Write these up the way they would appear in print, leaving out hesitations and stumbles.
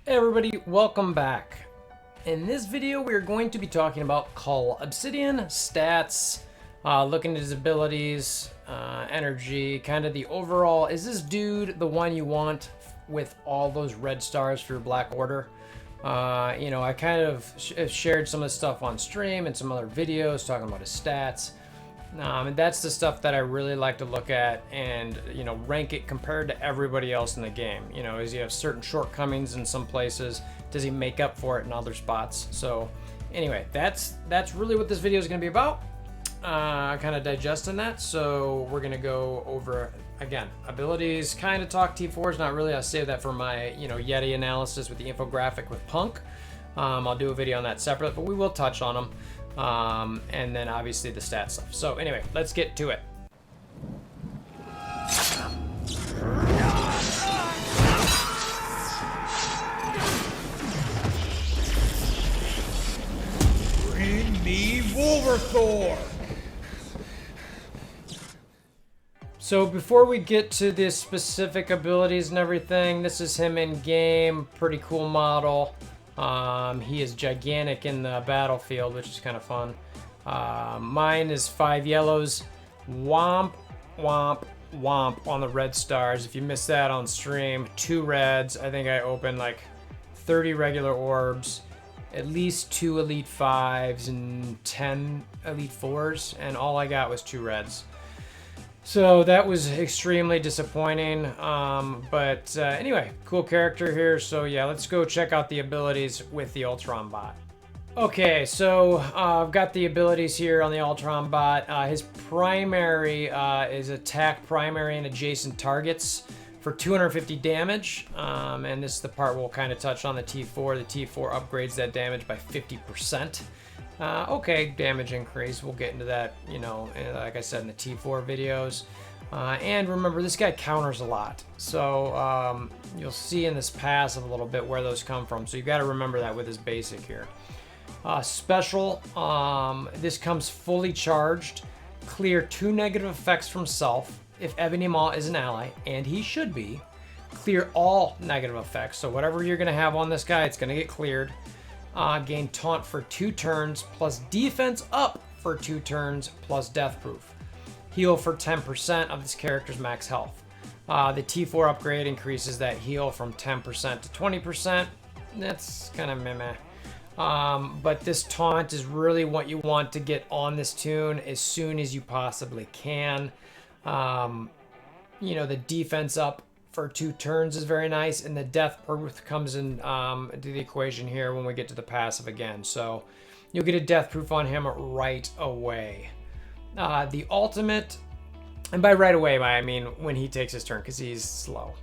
Hey everybody, welcome back. In this video, we are going to be talking about Cull Obsidian, stats, looking at his abilities, energy, kind of the overall. Is this dude the one you want with all those red stars for your Black Order? I kind of shared some of the stuff on stream and some other videos talking about his stats. And that's the stuff that I really like to look at and, rank it compared to everybody else in the game. Does he have certain shortcomings in some places? Does he make up for it in other spots? So anyway, that's really what this video is going to be about. Kind of digesting that. So we're going to go over, again, abilities, kind of talk T4s, not really. I'll save that for my, Yeti analysis with the infographic with Punk. I'll do a video on that separate, but we will touch on them. And then obviously the stat stuff. So anyway, let's get to it. Bring me WolverThor! So before we get to the specific abilities and everything, this is him in game, pretty cool model. He is gigantic in the battlefield, which is kind of fun. Mine is 5 yellows, womp, womp, womp on the red stars. If you missed that on stream, 2 reds. I think I opened like 30 regular orbs, at least 2 elite 5s and 10 elite 4s, and all I got was 2 reds. So that was extremely disappointing, but anyway, cool character here. So yeah, let's go check out the abilities with the Ultron bot. Okay, so I've got the abilities here on the Ultron bot. His primary is attack primary and adjacent targets for 250 damage, and this is the part we'll kind of touch on the T4. The T4 upgrades that damage by 50%. Okay, damage increase. We'll get into that, like I said in the T4 videos. And remember, this guy counters a lot. So you'll see in this passive a little bit where those come from. So you got to remember that with his basic here. Special, this comes fully charged. Clear 2 negative effects from self if Ebony Maw is an ally, and he should be. Clear all negative effects. So whatever you're going to have on this guy, it's going to get cleared. Gain taunt for 2 turns, plus defense up for 2 turns, plus death proof. Heal for 10% of this character's max health. The T4 upgrade increases that heal from 10% to 20%. That's kind of meh. But this taunt is really what you want to get on this tune as soon as you possibly can. The defense up for 2 turns is very nice, and the death proof comes in to the equation here when we get to the passive again. So you'll get a death proof on him right away. The ultimate, and by right away I mean when he takes his turn, because he's slow.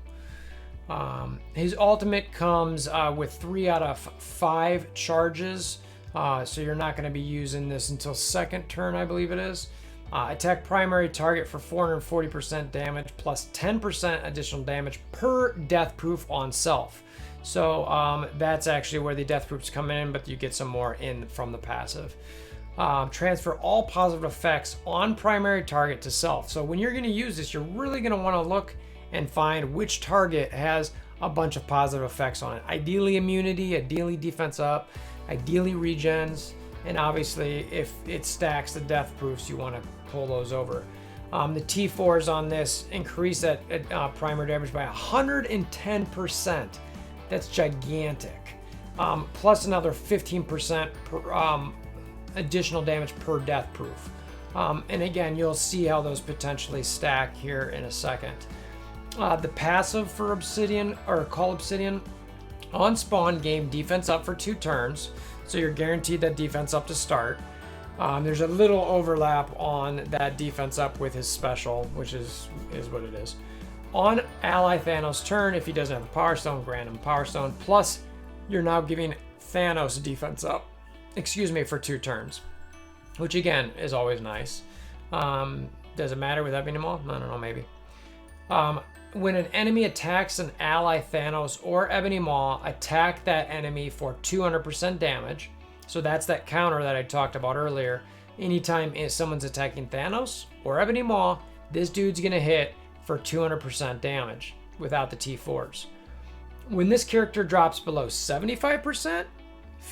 His ultimate comes with 3 out of 5 charges, so you're not going to be using this until second turn, I believe it is. Attack primary target for 440% damage plus 10% additional damage per death proof on self. So that's actually where the death proofs come in, but you get some more in from the passive. Transfer all positive effects on primary target to self. So when you're going to use this, you're really going to want to look and find which target has a bunch of positive effects on it. Ideally immunity, ideally defense up, ideally regens. And obviously, if it stacks the death proofs, you want to pull those over. The T4s on this increase that primary damage by 110%. That's gigantic. Plus another 15% per, additional damage per death proof. And again, you'll see how those potentially stack here in a second. The passive for Obsidian, or Cull Obsidian, on spawn, gain defense up for 2 turns. So you're guaranteed that defense up to start. There's a little overlap on that defense up with his special, which is what it is. On ally Thanos' turn, if he doesn't have a Power Stone, grant him Power Stone. Plus, you're now giving Thanos defense up, for 2 turns, which again is always nice. Does it matter with Ebony Maw? I don't know, maybe. When an enemy attacks an ally Thanos or Ebony Maw, attack that enemy for 200% damage. So that's that counter that I talked about earlier. Anytime someone's attacking Thanos or Ebony Maw, this dude's gonna hit for 200% damage without the T4s. When this character drops below 75%,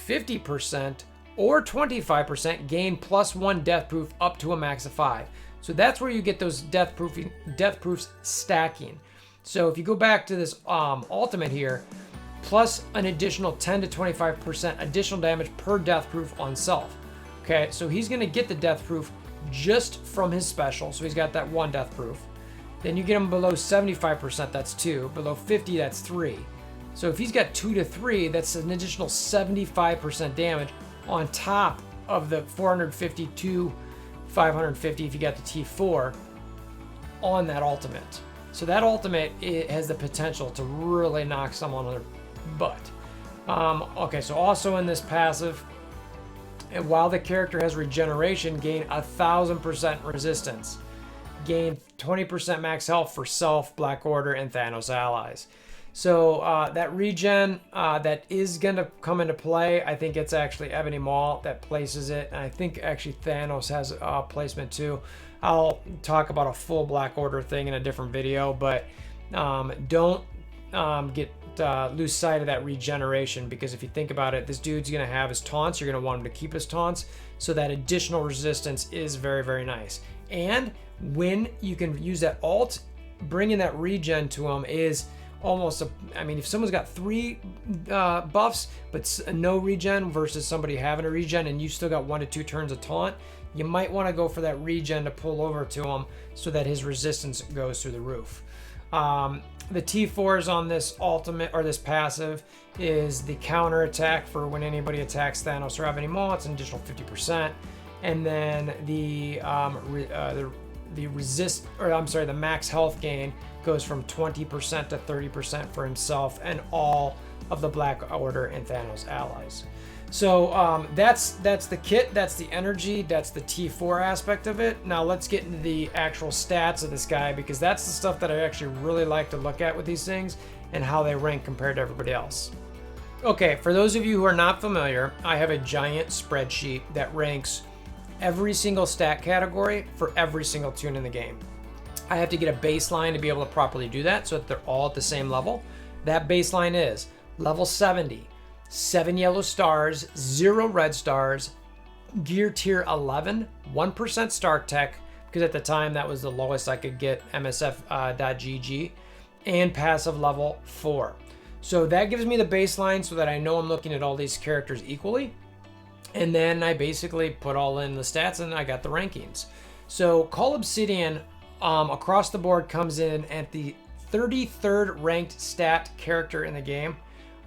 50%, or 25%, gain +1 death proof up to a max of 5. So that's where you get those death proofs stacking. So if you go back to this ultimate here, plus an additional 10 to 25% additional damage per death proof on self. Okay, so he's gonna get the death proof just from his special. So he's got that 1 death proof. Then you get him below 75%, that's 2. Below 50, that's 3. So if he's got 2 to 3, that's an additional 75% damage on top of the 452, 550 if you got the T4 on that ultimate. So that ultimate, it has the potential to really knock someone on their butt. Okay, so also in this passive, and while the character has regeneration, gain 1000% resistance. Gain 20% max health for self, Black Order, and Thanos allies. So that regen, that is going to come into play. I think it's actually Ebony Maw that places it. And I think actually Thanos has a placement too. I'll talk about a full Black Order thing in a different video, but don't lose sight of that regeneration, because if you think about it, this dude's going to have his taunts. You're going to want him to keep his taunts. So that additional resistance is very, very nice. And when you can use that ult, bringing that regen to him is almost I mean, if someone's got 3 buffs but no regen versus somebody having a regen and you still got 1 to 2 turns of taunt, you might want to go for that regen to pull over to him so that his resistance goes through the roof. The T4s on this ultimate or this passive is the counter attack for when anybody attacks Thanos or Ebony Maw. It's an additional 50%, and then the max health gain goes from 20% to 30% for himself and all of the Black Order and Thanos allies. So that's the kit, that's the energy, that's the T4 aspect of it. Now let's get into the actual stats of this guy, because that's the stuff that I actually really like to look at with these things and how they rank compared to everybody else. Okay, for those of you who are not familiar, I have a giant spreadsheet that ranks every single stat category for every single toon in the game. I have to get a baseline to be able to properly do that so that they're all at the same level. That baseline is level 70, 7 yellow stars, 0 red stars, gear tier 11, 1% star tech, because at the time that was the lowest I could get, MSF.GG, and passive level 4. So that gives me the baseline so that I know I'm looking at all these characters equally. And then I basically put all in the stats and I got the rankings. So Cull Obsidian across the board comes in at the 33rd ranked stat character in the game.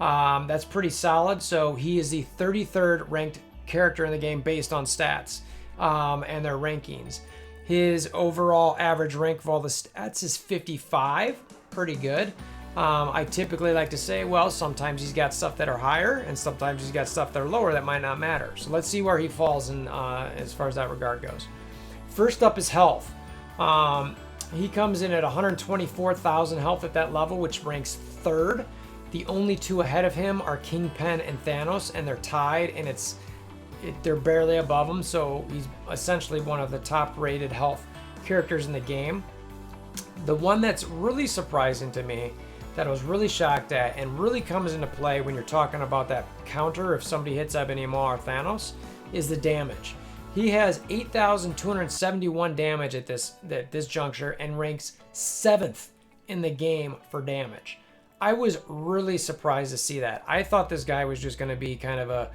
That's pretty solid. So he is the 33rd ranked character in the game based on stats and their rankings. His overall average rank of all the stats is 55. Pretty good. I typically like to say, well, sometimes he's got stuff that are higher and sometimes he's got stuff that are lower that might not matter. So let's see where he falls in as far as that regard goes. First up is health. He comes in at 124,000 health at that level, which ranks 3rd. The only 2 ahead of him are Kingpin and Thanos, and they're tied, and they're barely above him, so he's essentially one of the top-rated health characters in the game. The one that's really surprising to me, that I was really shocked at, and really comes into play when you're talking about that counter if somebody hits Ebony Maw or Thanos, is the damage. He has 8,271 damage at this juncture and ranks 7th in the game for damage. I was really surprised to see that. I thought this guy was just going to be kind of a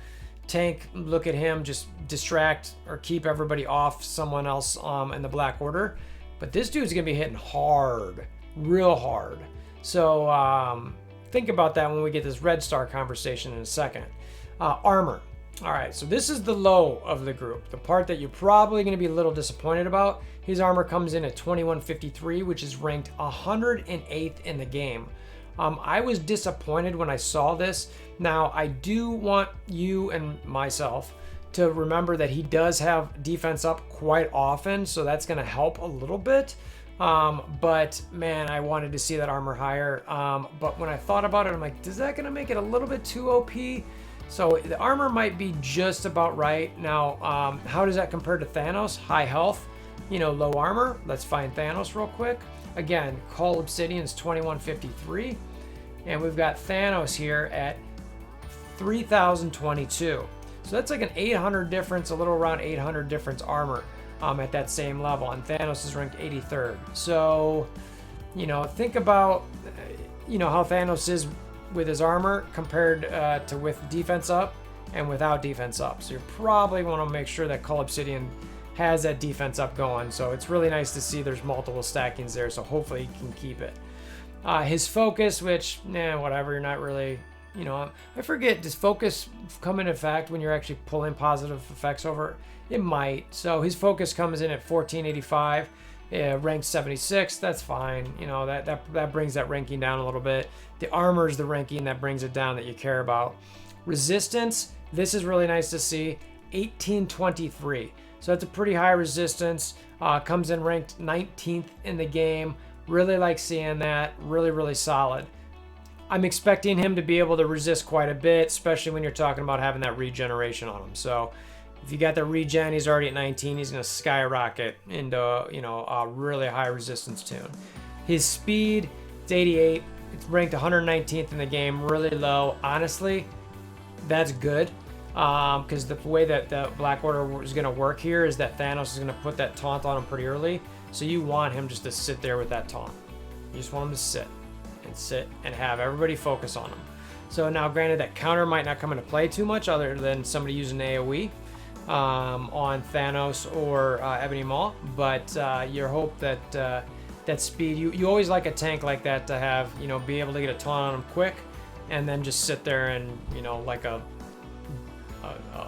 tank, look at him, just distract or keep everybody off someone else in the Black Order. But this dude's going to be hitting hard, real hard. So think about that when we get this red star conversation in a second. Armor. All right, so this is the low of the group, the part that you're probably going to be a little disappointed about. His armor comes in at 2153, which is ranked 108th in the game. I was disappointed when I saw this. Now, I do want you and myself to remember that he does have defense up quite often, so that's going to help a little bit. But man, I wanted to see that armor higher. But when I thought about it, I'm like, is that going to make it a little bit too OP? So the armor might be just about right. Now, how does that compare to Thanos? High health, low armor. Let's find Thanos real quick. Again, Cull Obsidian's 2153. and we've got Thanos here at 3,022. So that's like an 800 difference, a little around 800 difference armor at that same level, and Thanos is ranked 83rd. So, you know, think about, you know, how Thanos is with his armor compared to with defense up and without defense up. So you probably want to make sure that Cull Obsidian has that defense up going. So it's really nice to see there's multiple stackings there, so hopefully he can keep it. His focus, which, whatever, you're not really, you know, I forget, does focus come into effect when you're actually pulling positive effects over? It might. So his focus comes in at 1485, ranked 76. That's fine. You know, that brings that ranking down a little bit. The armor is the ranking that brings it down that you care about. Resistance, this is really nice to see, 1823. So that's a pretty high resistance. Comes in ranked 19th in the game. Really like seeing that. Really, really solid. I'm expecting him to be able to resist quite a bit, especially when you're talking about having that regeneration on him. So if you got the regen, he's already at 19. He's going to skyrocket into, you know, a really high resistance tune. His speed, it's 88. It's ranked 119th in the game. Really low. Honestly, that's good. Because the way that the Black Order is going to work here is that Thanos is going to put that taunt on him pretty early. So you want him just to sit there with that taunt. You just want him to sit and have everybody focus on him. So now, granted, that counter might not come into play too much other than somebody using AoE on Thanos or Ebony Maw, but your hope that that speed, you always like a tank like that to have, you know, be able to get a taunt on him quick and then just sit there and, you know, like a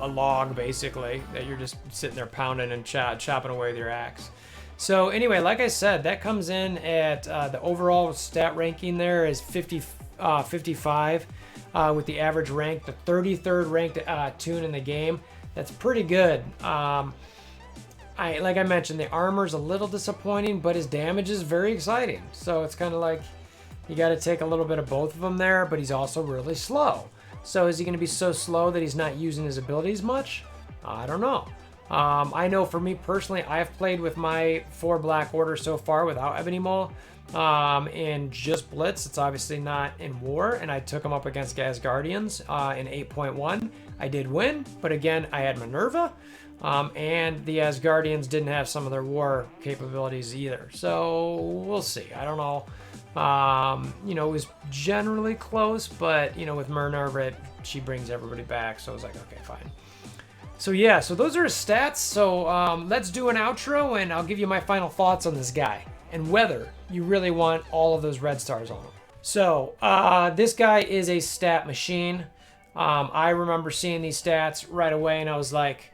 log basically, that you're just sitting there pounding and chopping away with your axe. So anyway, like I said, that comes in at the overall stat ranking there is 55 with the average rank, the 33rd ranked tune in the game. That's pretty good. Like I mentioned, the armor's a little disappointing, but his damage is very exciting. So it's kind of like you got to take a little bit of both of them there, but he's also really slow. So is he going to be so slow that he's not using his abilities much? I don't know. I know for me personally, I've played with my 4 Black Order so far without Ebony Maw in just Blitz. It's obviously not in War, and I took him up against Asgardians in 8.1. I did win, but again, I had Minerva, and the Asgardians didn't have some of their War capabilities either. So we'll see. I don't know. You know, it was generally close, but, you know, with Minerva, she brings everybody back, so I was like, okay, fine. So yeah, so those are his stats. So let's do an outro, and I'll give you my final thoughts on this guy and whether you really want all of those red stars on him. So this guy is a stat machine. I remember seeing these stats right away, and I was like,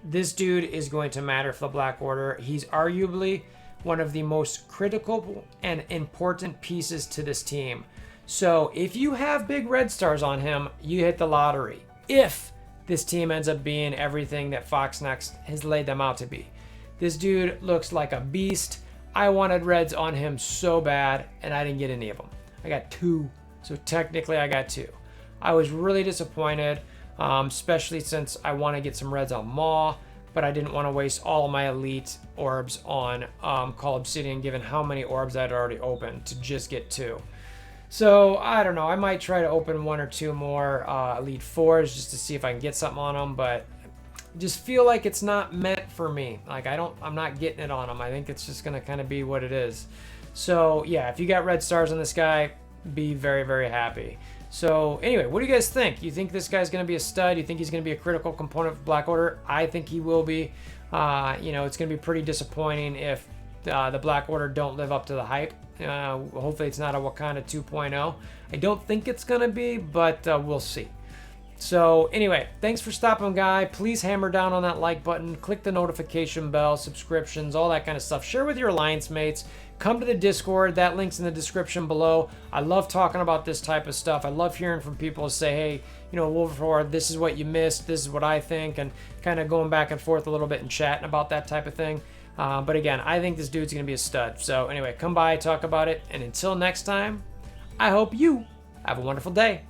this dude is going to matter for the Black Order. He's arguably one of the most critical and important pieces to this team. So if you have big red stars on him, you hit the lottery. If this team ends up being everything that Fox Next has laid them out to be. This dude looks like a beast. I wanted reds on him so bad, and I didn't get any of them. I got 2, so technically I got 2. I was really disappointed, especially since I want to get some reds on Maw, but I didn't want to waste all of my elite orbs on Cull Obsidian, given how many orbs I'd already opened to just get 2. So, I don't know, I might try to open 1 or 2 more Elite 4s just to see if I can get something on them, but just feel like it's not meant for me. Like, I'm not getting it on them. I think it's just going to kind of be what it is. So, yeah, if you got red stars on this guy, be very, very happy. So, anyway, what do you guys think? You think this guy's going to be a stud? You think he's going to be a critical component for Black Order? I think he will be. You know, it's going to be pretty disappointing if the Black Order don't live up to the hype. Hopefully it's not a Wakanda 2.0. I don't think it's going to be, but we'll see. So anyway, thanks for stopping by. Please hammer down on that like button. Click the notification bell, subscriptions, all that kind of stuff. Share with your alliance mates. Come to the Discord. That link's in the description below. I love talking about this type of stuff. I love hearing from people say, hey, you know, WolverThor, this is what you missed. This is what I think. And kind of going back and forth a little bit and chatting about that type of thing. But again, I think this dude's going to be a stud. So anyway, come by, talk about it. And until next time, I hope you have a wonderful day.